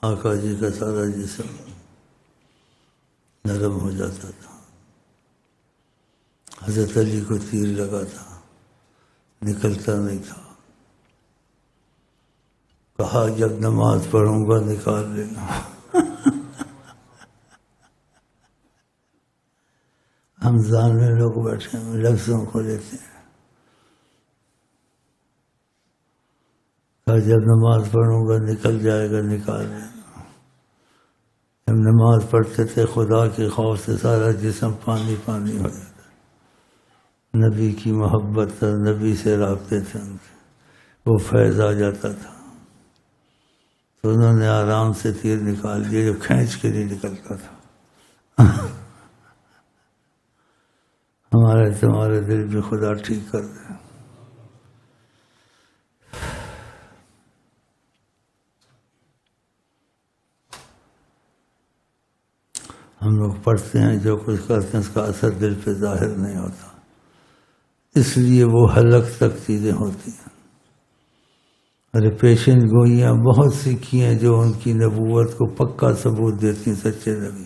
آقا جی کا سارا جسم نرم ہو جاتا تھا. حضرت علی کو تیر لگا تھا, نکلتا نہیں تھا. کہا جب نماز پڑھوں گا نکال لینا. ہم جاننے لوگ بیٹھے ہیں, لفظوں کو لیتے ہیں. کہا جب نماز پڑھوں گا نکل جائے گا, نکال لینا. جب نماز پڑھتے تھے خدا کے خوف سے سارا جسم پانی پانی ہو جاتا. نبی کی محبت تھا, نبی سے رابطے تھے ان کے, وہ فیض آ جاتا تھا. تو انہوں نے آرام سے تیر نکال دیا جو کھینچ کے نہیں نکلتا تھا. ہمارے تمہارے دل بھی خدا ٹھیک کر دے. ہم لوگ پڑھتے ہیں, جو کچھ کرتے ہیں اس کا اثر دل پہ ظاہر نہیں ہوتا, اس لیے وہ حلق تک چیزیں ہوتی ہیں. ارے پیشن گوئیاں بہت سی کی ہیں جو ان کی نبوت کو پکا ثبوت دیتی ہیں. سچے نبی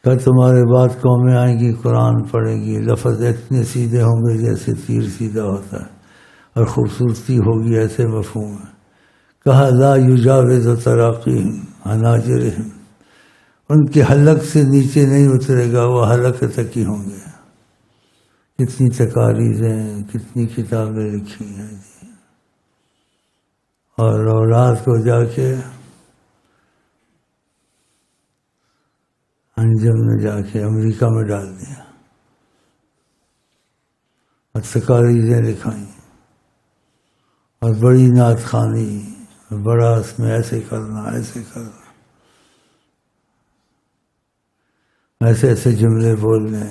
کہ تمہارے بعد قومیں آئیں گی, قرآن پڑھیں گی, لفظ اتنے سیدھے ہوں گے جیسے تیر سیدھا ہوتا ہے, اور خوبصورتی ہوگی ایسے مفہوم ہے. کہا لا یجاوز تراقیہم حناجرہم, ان کے حلق سے نیچے نہیں اترے گا, وہ حلق تک ہی ہوں گے. کتنی تقاریریں, کتنی کتابیں لکھی ہیں جی. اور اولاد کو جا کے انجم نے جا کے امریکہ میں ڈال دیا, اور تقاریریں لکھائیں, اور بڑی نعت خوانی, بڑا اس میں ایسے کرنا, ایسے کرنا, ایسے ایسے جملے بولنے.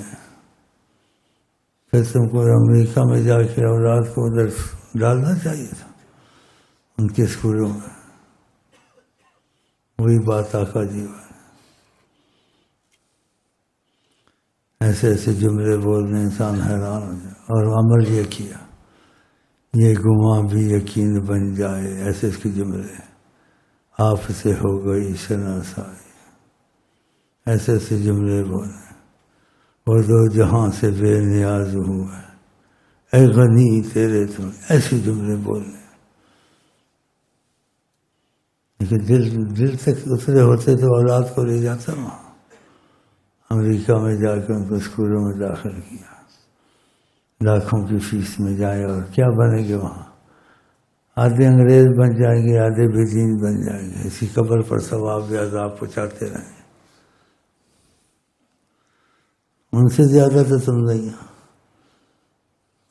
پھر تم کو امریکہ میں جا کے اولاد کو ادھر ڈالنا چاہیے تھا ان کے اسکولوں میں. وہی بات آقا جی ہے, ایسے ایسے جملے بولنے انسان حیران ہو جائے. اور عمل یہ کیا, یہ گماں بھی یقین بن جائے, ایسے اس کے جملے. آپ سے ہو گئی شناسائی, ایسے ایسے جملے بولے. وہ دو جہاں سے بے نیاز ہوا, اے غنی تیرے تو, ایسے جملے بولنے. لیکن دل تک اترے ہوتے تو اولاد کو لے جاتا وہاں. امریکہ میں جا کے ان کو اسکولوں میں داخل کیا, لاکھوں کی فیس میں جائے, اور کیا بنے گے وہاں؟ آدھے انگریز بن جائیں گے, آدھے بے دین بن جائیں گے. اسی قبر پر ثواب و عذاب پہنچاتے رہیں گے. ان سے زیادہ تو تم نہیں,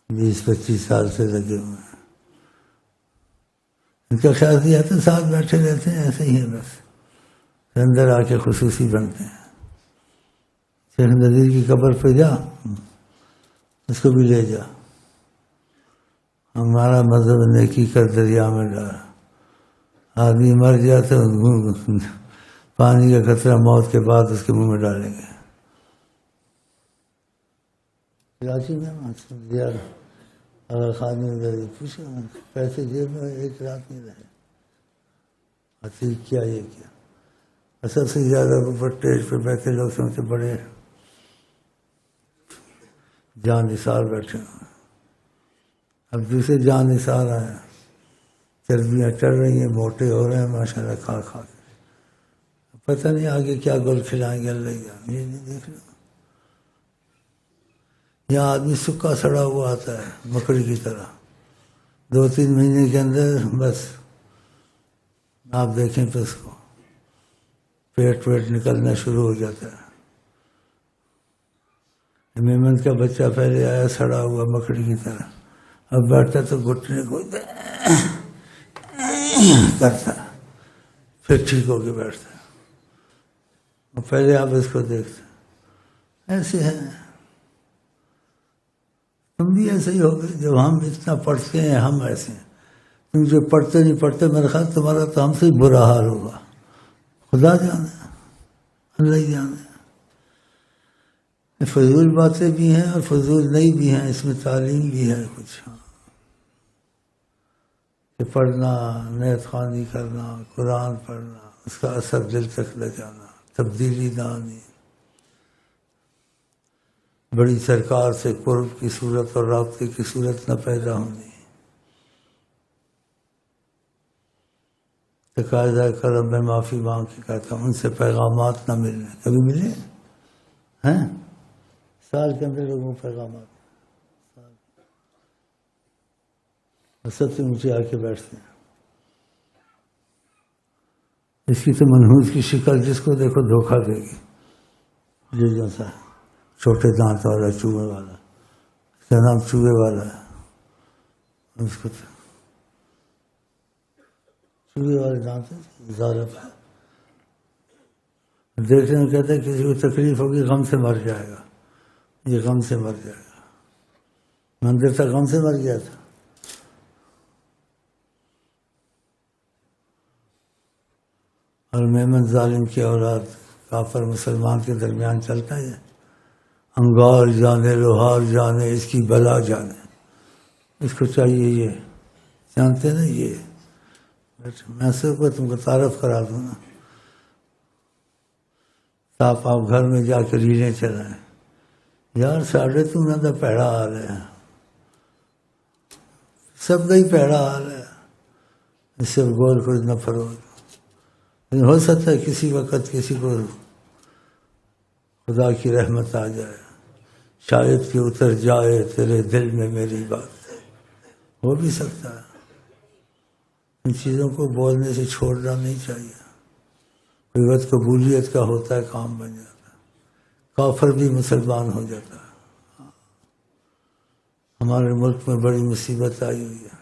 20-25 سال سے لگے ہوئے ہیں. ان کا خیال کیا تو ساتھ بیٹھے رہتے ہیں, ایسے ہی ہے بس. اندر آ کے خصوصی بنتے ہیں. شیخ نذیر کی قبر پہ جا, اس کو بھی لے جا. ہمارا مذہب نیکی کر دریا میں ڈال. آدمی مر جائے تو پانی کا قطرہ موت کے بعد اس کے منہ میں ڈالیں گے. کراچی میں اگر خان میں پوچھا, پیسے جیب میں ایک رات نہیں رہے. عتیق کیا یہ کیا. سب سے زیادہ اوپر اسٹیج پہ بیٹھے لوگ سمجھتے بڑے جان نثار بیٹھے ہوئے. اب دوسرے جان نثار آئے, چربیاں چڑھ رہی ہیں, موٹے ہو رہے ہیں ماشاء اللہ کھا کھا کے. پتہ نہیں آگے کیا گل کھلائیں گے اللہ جان. یہ نہیں دیکھ لو, یہاں آدمی سکا سڑا ہوا آتا ہے مکڑی کی طرح. 2-3 مہینے کے اندر بس آپ دیکھیں تو اس کو پیٹ نکلنا شروع ہو جاتا ہے. میمن کا بچہ پہلے آیا سڑا ہوا مکڑی کی طرح, اب بیٹھتا تو گھٹنے کو کرتا, پھر ٹھیک ہو کے بیٹھتا. اور پہلے آپ اس کو دیکھتے, ایسے ہیں. تم بھی ایسے ہی ہوگے. جب ہم اتنا پڑھتے ہیں ہم ایسے ہیں. تم جو پڑھتے نہیں پڑھتے, میرے خیال تمہارا تو ہم سے ہی برا حال ہوگا. خدا جانے, اللہ ہی جانے. فضول باتیں بھی ہیں اور فضول نہیں بھی ہیں, اس میں تعلیم بھی ہے کچھ. کہ پڑھنا, نیت خوانی کرنا, قرآن پڑھنا, اس کا اثر دل تک لے جانا، تبدیلی نہ آنی، بڑی سرکار سے قرب کی صورت اور رابطے کی صورت نہ پیدا ہونی، تقاضۂ کرم میں معافی مانگ کے کہتا ہوں ان سے پیغامات نہ ملنے، کبھی ملے ہیں؟ سال کے اندر لوگوں کو پیغامات سب سے اونچے آ کے بیٹھتے ہیں. اس کی تو منحوس کی شکل جس کو دیکھو دھوکہ دے گی. یہ جیسا چھوٹے دانت والا چوہے والا، اس کا نام چوہے والا ہے، اس کو چوہے والے دانت ظالم ہے. دیکھنے میں کہتے ہیں کسی کو تکلیف ہوگی غم سے مر جائے گا، یہ غم سے مر جائے گا. مندر تک غم سے مر گیا تھا. اور میمن ظالم کی اولاد کافر مسلمان کے درمیان چلتا ہے. انگار جانے لوہار جانے اس کی بلا جانے، اس کو چاہیے یہ جانتے نا. یہ میں سب کو تم کو تعارف کرا دوں نا. آپ گھر میں جا کے ریلیں چلائیں، یار ساڑھے تم نہ تو پیڑا حال ہے، سب کا ہی پیڑا حال ہے، اس سے گول کچھ نہ فروغ. لیکن ہو سکتا ہے کسی وقت کسی کو خدا کی رحمت آ جائے، شاید کہ اتر جائے تیرے دل میں میری بات، ہو بھی سکتا ہے. ان چیزوں کو بولنے سے چھوڑنا نہیں چاہیے. کوئی وقت قبولیت کا ہوتا ہے کام بن جاتا ہے، کافر بھی مسلمان ہو جاتا ہے. ہمارے ملک میں بڑی مصیبت آئی ہوئی ہے.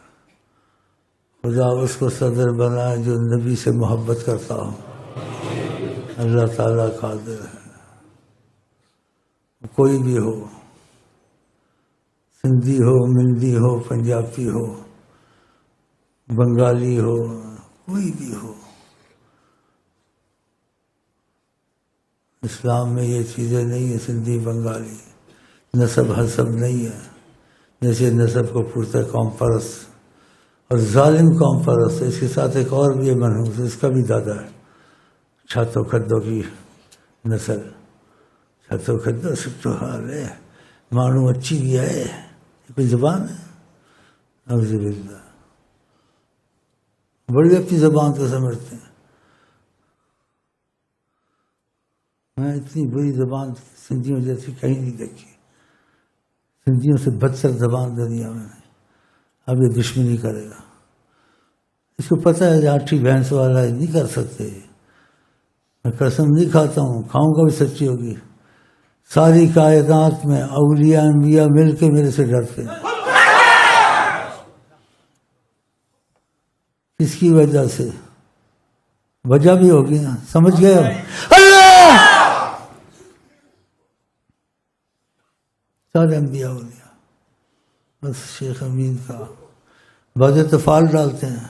خدا اس کو صدر بنائے جو نبی سے محبت کرتا ہو. اللہ تعالیٰ قادر ہے. کوئی بھی ہو، سندھی ہو، مندی ہو، پنجابی ہو، بنگالی ہو، کوئی بھی ہو، اسلام میں یہ چیزیں نہیں ہیں. سندھی بنگالی نسب حسب نہیں ہے. جیسے نسب کو پورتا قوم پرست اور ظالم قوم پرست. اس کے ساتھ ایک اور بھی ہے منحوس، اس کا بھی دادا ہے چھاتوں کھدوں کی نسل. چھاتوں کھدوں سب تو حال ہے، مانو اچھی بھی ہے. کوئی زبان ہے؟ اعوذ باللہ. بڑی اپنی زبان کو سمجھتے ہیں. میں اتنی بری زبان سندھیوں جیسی کہیں نہیں دیکھی. سندھیوں سے بدتر زبان دنیا میں نہیں. اب یہ دشمنی کرے گا. اس کو پتہ ہے آٹھی بھینس والا نہیں کر سکتے. میں قسم نہیں کھاتا ہوں، کھاؤں گا بھی سچی ہوگی. ساری کائنات میں اولیاء انبیاء مل کے میرے سے ڈرتے ہیں. اس کی وجہ سے وجہ بھی ہوگی نا، سمجھ گئے ہو؟ اللہ سارے انبیاء اولیاء. بس شیخ امین کا بعض اتفال ڈالتے ہیں،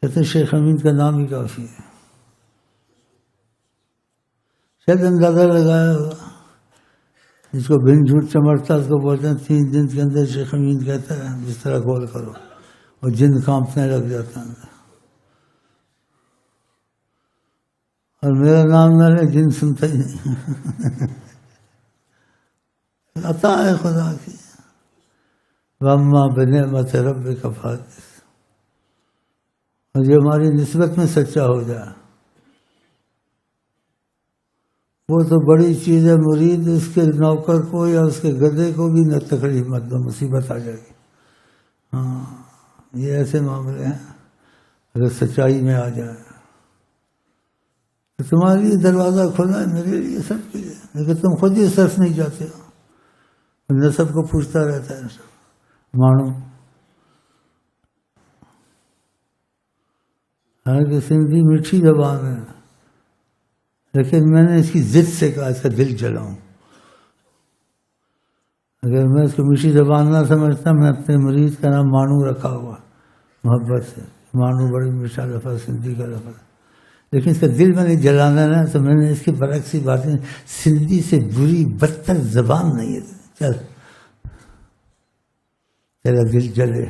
کہتے ہیں شیخ امین کا نام ہی کافی ہے. شاید اندازہ لگایا ہوگا، جس کو بن جھوٹ چمڑتا اس کو بولتے ہیں 3 دن کے اندر شیخ امین کہتا ہے جس طرح گول کرو، اور جن کانپنے لگ جاتا ہے. اور میرا نام نہ لے جن سنتا ہی نہیں. عطا ہے خدا کی. وَأَمَّا بِنِعْمَتِ رَبِّكَ فَحَدِّثْ. اور جو ہماری نسبت میں سچا ہو جائے وہ تو بڑی چیز ہے. مرید اس کے نوکر کو یا اس کے گدھے کو بھی نہ تکلیف مت دو، مصیبت آ جائے گی. ہاں یہ ایسے معاملے ہیں اگر سچائی میں آ جائے تو تمہارے لیے دروازہ کھلا ہے، میرے لیے سب کے لیے. لیکن تم خود ہی صرف نہیں جاتے ہو. نسب کو پوچھتا رہتا ہے مانو. حالانکہ سندھی میٹھی زبان ہے، لیکن میں نے اس کی ضد سے کہا اس کا دل جلاؤں. اگر میں اس کو میٹھی زبان نہ سمجھتا، میں اپنے مریض کا نام مانو رکھا ہوا محبت سے. مانو بڑی میٹھا لفظ، سندھی کا لفظ. لیکن اس کا دل میں نے جلانا نا، تو میں نے اس کی برعکس سی باتیں. سندھی سے بری بدتر زبان نہیں ہے. چل تیرا دل جلے.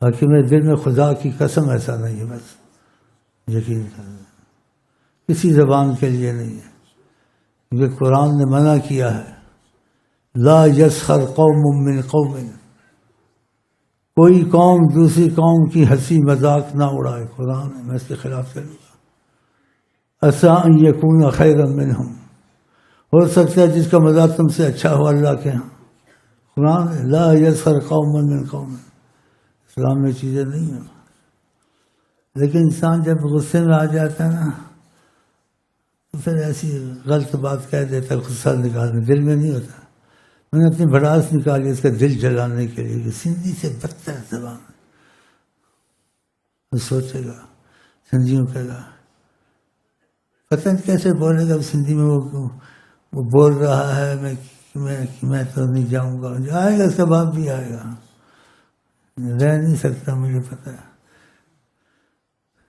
باقی میرے دل میں خدا کی قسم ایسا نہیں ہے. بس یقین کرنا، کسی زبان کے لیے نہیں ہے، کیونکہ قرآن نے منع کیا ہے لا یسخر قوم من قوم، کوئی قوم دوسری قوم کی ہنسی مذاق نہ اڑائے. قرآن ہے، میں اس کے خلاف چلوں گا. عسیٰ ان یکون خیرا منہم، ہو سکتا ہے جس کا مذاق تم سے اچھا ہو اللہ کے ہاں. قرآن ہے لا یسخر قوم من قوم، اسلام میں چیزیں نہیں ہیں. لیکن انسان جب غصے میں آ جاتا ہے نا تو پھر ایسی غلط بات کہہ دیتا ہے، غصہ نکالنے دل میں نہیں ہوتا. میں نے اپنی بھڑاس نکالی اس کا دل جلانے کے لیے کہ سندھی سے بدتر زبان ہے. وہ سوچے گا، سندھیوں کہے گا پتہ نہیں کیسے بولے گا سندھی میں، وہ بول رہا ہے میں تو نہیں جاؤں گا. آئے گا اس کا باپ بھی آئے گا، رہ نہیں سکتا، مجھے پتہ ہے.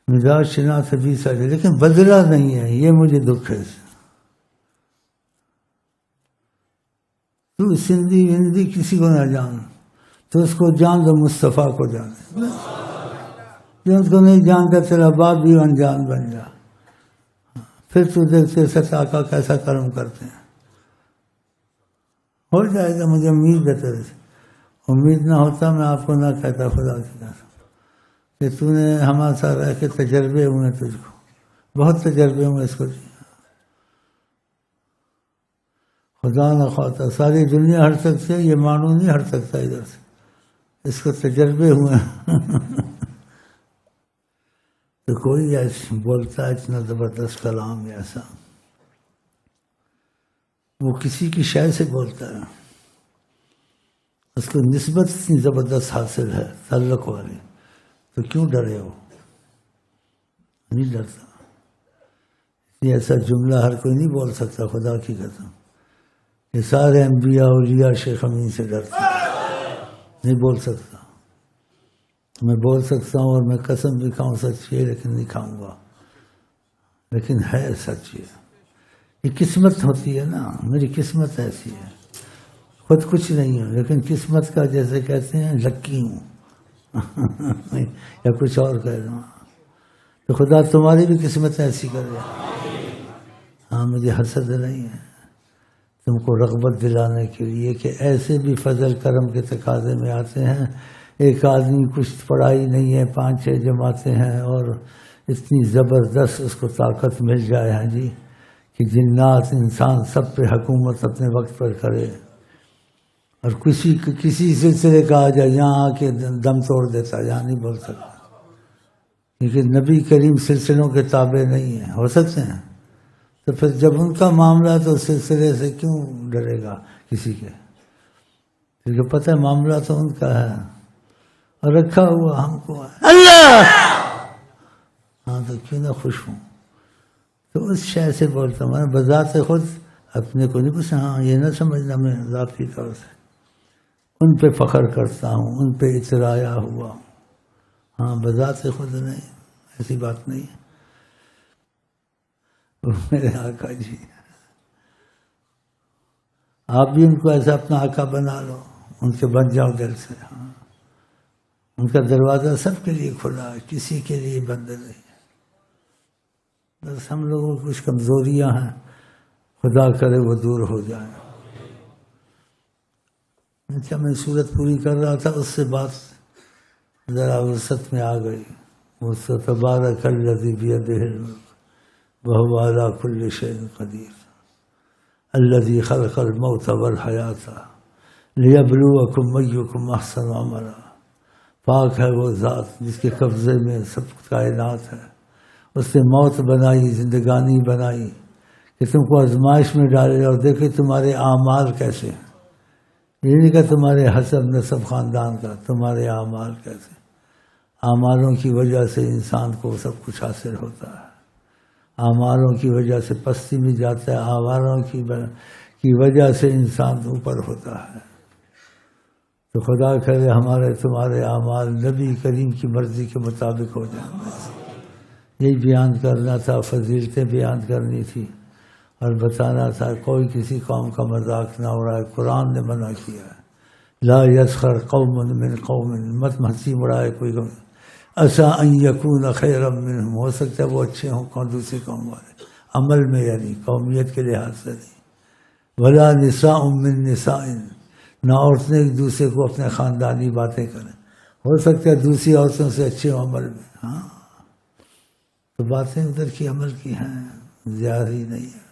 مزاج شناخت 20 سال، لیکن بدلا نہیں ہے، یہ مجھے دکھ ہے. تو سندھی ہندی کسی کو نہ جان، تو اس کو جان دو مصطفیٰ کو جان. جو اس کو نہیں جانتا تیرا باپ بھی انجان بن جا. پھر تو دیکھتے سچ آقا کیسا کرم کرتے ہیں. ہو جائے گا، مجھے امید ہے تیرے سے. امید نہ ہوتا میں آپ کو نہ کہتا خدا کی قسم کہ تو نے ہمارے ساتھ رہ کے تجربے ہوئے، تجھ کو بہت تجربے ہوئے اس کو. خدا نہ خواستہ ساری دنیا ہٹ سکتی ہے، یہ مانو نہیں ہٹ سکتا ادھر سے، اس کو تجربے ہوئے. تو کوئی ایسا بولتا ہے اتنا زبردست کلام ایسا، وہ کسی کی شے سے بولتا ہے، اس کو نسبت اتنی زبردست حاصل ہے تعلق والی، تو کیوں ڈرے ہو؟ نہیں ڈرتا. ایسا جملہ ہر کوئی نہیں بول سکتا خدا کی قسم. یہ سارے انبیاء اولیاء شیخ امین سے ڈرتے نہیں بول سکتا. میں بول سکتا ہوں اور میں قسم بھی کھاؤں سچ ہے، لیکن نہیں کھاؤں گا، لیکن ہے سچ. یہ قسمت ہوتی ہے نا، میری قسمت ایسی ہے، خود کچھ نہیں ہوں لیکن قسمت کا جیسے کہتے ہیں لکی ہوں یا کچھ اور کہہ دوں. تو خدا تمہاری بھی قسمت ایسی کرے. ہاں مجھے حسد نہیں ہے، تم کو رغبت دلانے کے لیے کہ ایسے بھی فضل کرم کے تقاضے میں آتے ہیں. ایک آدمی کچھ پڑھائی نہیں ہے، 5-6 جماعتیں ہیں، اور اتنی زبردست اس کو طاقت مل جائے ہاں جی کہ جنات انسان سب پہ حکومت اپنے وقت پر کرے، اور کسی سلسلے کا آ جائے یہاں آ کے دم توڑ دیتا، یہاں نہیں بول سکتا کیونکہ نبی کریم سلسلوں کے تابع نہیں ہیں. ہو سکتے ہیں تو پھر جب ان کا معاملہ تو سلسلے سے کیوں ڈرے گا کسی کے؟ کیونکہ پتہ ہے معاملہ تو ان کا ہے اور رکھا ہوا ہم کو ہے اللہ. ہاں تو کیوں نہ خوش ہوں. تو اس شے سے بولتا ہوں، میں بذات خود اپنے کو نہیں پوچھا. ہاں یہ نہ سمجھنا میں ذاتی طور سے ان پہ فخر کرتا ہوں، ان پہ اترایا ہوا ہوں. ہاں بذات خود نہیں، ایسی بات نہیں ہے. میرے آقا جی، آپ بھی ان کو ایسا اپنا آقا بنا لو، ان کے بن جاؤ دل سے. ہاں ان کا دروازہ سب کے لیے کھلا ہے، کسی کے لیے بند نہیں. بس ہم لوگوں کو کچھ کمزوریاں ہیں، خدا کرے وہ دور ہو جائیں. اچھا میں صورت پوری کر رہا تھا، اس سے بات ذرا وسط میں آ گئی. وہ تبارک الذی بیدہ الملک وہو علی کل شیء قدیر الذی خلق الموت والحیاۃ لیبلوکم ایکم احسن عملا. پاک ہے وہ ذات جس کے قبضے میں سب کائنات ہے. اس نے موت بنائی، زندگانی بنائی کہ تم کو آزمائش میں ڈالے اور دیکھے تمہارے اعمال کیسے ہیں. یہ نہیں کہ تمہارے حسب نسب خاندان کا، تمہارے اعمال کیسے. اعمالوں کی وجہ سے انسان کو سب کچھ حاصل ہوتا ہے، اعمالوں کی وجہ سے پستی میں جاتا ہے، اعمالوں کی وجہ سے انسان اوپر ہوتا ہے. تو خدا کرے ہمارے تمہارے اعمال نبی کریم کی مرضی کے مطابق ہو جائیں. یہی بیان کرنا تھا، فضیلتیں بیان کرنی تھی اور بتانا تھا کوئی کسی قوم کا مذاق نہ اڑائے. قرآن نے منع کیا ہے لا یسخر قوم من قوم، مت ہنسی اڑائے کوئی عسیٰ ان یکون خیرا منہم، ہو سکتا ہے وہ اچھے ہوں کون دوسری قوم والے، عمل میں یعنی قومیت کے لحاظ سے نہیں۔ ولا نساء من نساء، نہ عورتیں ایک دوسرے کو اپنے خاندانی باتیں کریں، ہو سکتا ہے دوسری عورتوں سے اچھے عمل میں، ہاں تو باتیں ادھر کی عمل کی ہیں، زیادہ نہیں ہے۔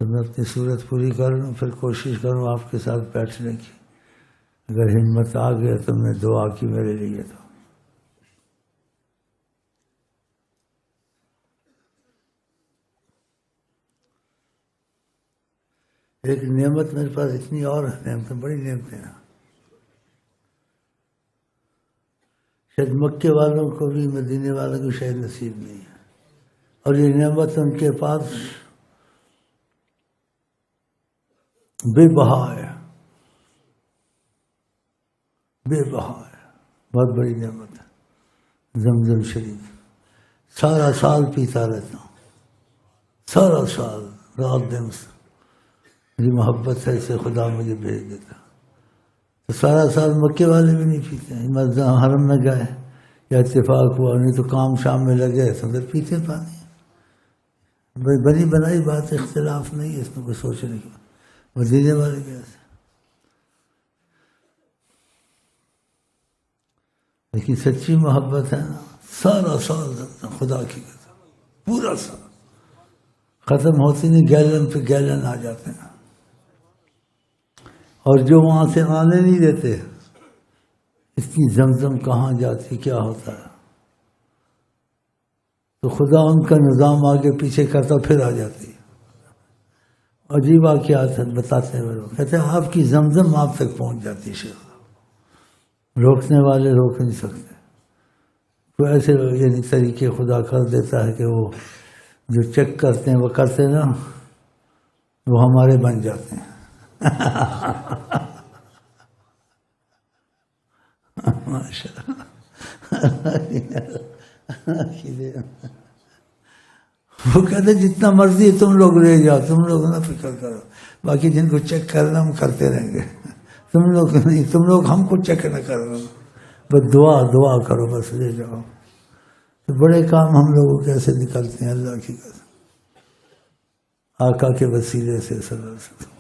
تو میں اپنی صورت پوری کر لوں، پھر کوشش کروں آپ کے ساتھ بیٹھنے کی، اگر ہمت آ گیا تو میں دعا کی میرے لیے۔ تو ایک نعمت میرے پاس اتنی اور نعمتیں، بڑی نعمتیں ہیں، شاید مکے والوں کو بھی مدینے والوں کو شاید نصیب نہیں ہے، اور یہ نعمت ان کے پاس بے بہا ہے، بے بہا ہے، بہت بڑی نعمت ہے۔ زمزم شریف سارا سال پیتا رہتا ہوں، سارا سال، رات دن سے، میری محبت ہے اسے خدا مجھے بھیج دیتا۔ تو سارا سال مکے والے بھی نہیں پیتے ہیں، مسجد حرم میں گئے یا اتفاق ہوا، نہیں تو کام شام میں لگے تو ادھر پیتے پانی۔ بنی بنائی بات، اختلاف نہیں ہے اس میں کوئی سوچنے کی، مدینے والے بھی ایسے۔ لیکن سچی محبت ہے نا، سارا سال خدا کی قسم، پورا سال ختم ہوتی نہیں، گیلن پہ گیلن آ جاتے ہیں، اور جو وہاں سے آنے نہیں دیتے، اتنی زمزم کہاں جاتی، کیا ہوتا ہے، تو خدا ان کا نظام آگے پیچھے کرتا پھر آ جاتی ہے۔ عجیب واقعات بتاتے ہیں لوگ، کہتے ہیں آپ کی زمزم آپ تک پہنچ جاتی ہے، روکنے والے روک نہیں سکتے۔ تو ایسے یعنی طریقے خدا کر دیتا ہے کہ وہ جو چیک کرتے ہیں وہ کرتے نا، وہ ہمارے بن جاتے ہیں۔ ماشاء اللہ۔ وہ کہتے جتنا مرضی تم لوگ لے جاؤ، تم لوگ نہ فکر کرو، باقی جن کو چیک کرنا ہم کرتے رہیں گے، تم لوگ نہیں، تم لوگ ہم کو چیک نہ کرو، بس دعا کرو، بس لے جاؤ۔ تو بڑے کام ہم لوگوں کیسے نکلتے ہیں اللہ کی قسم، آقا کے وسیلے سے صلی اللہ علیہ وسلم۔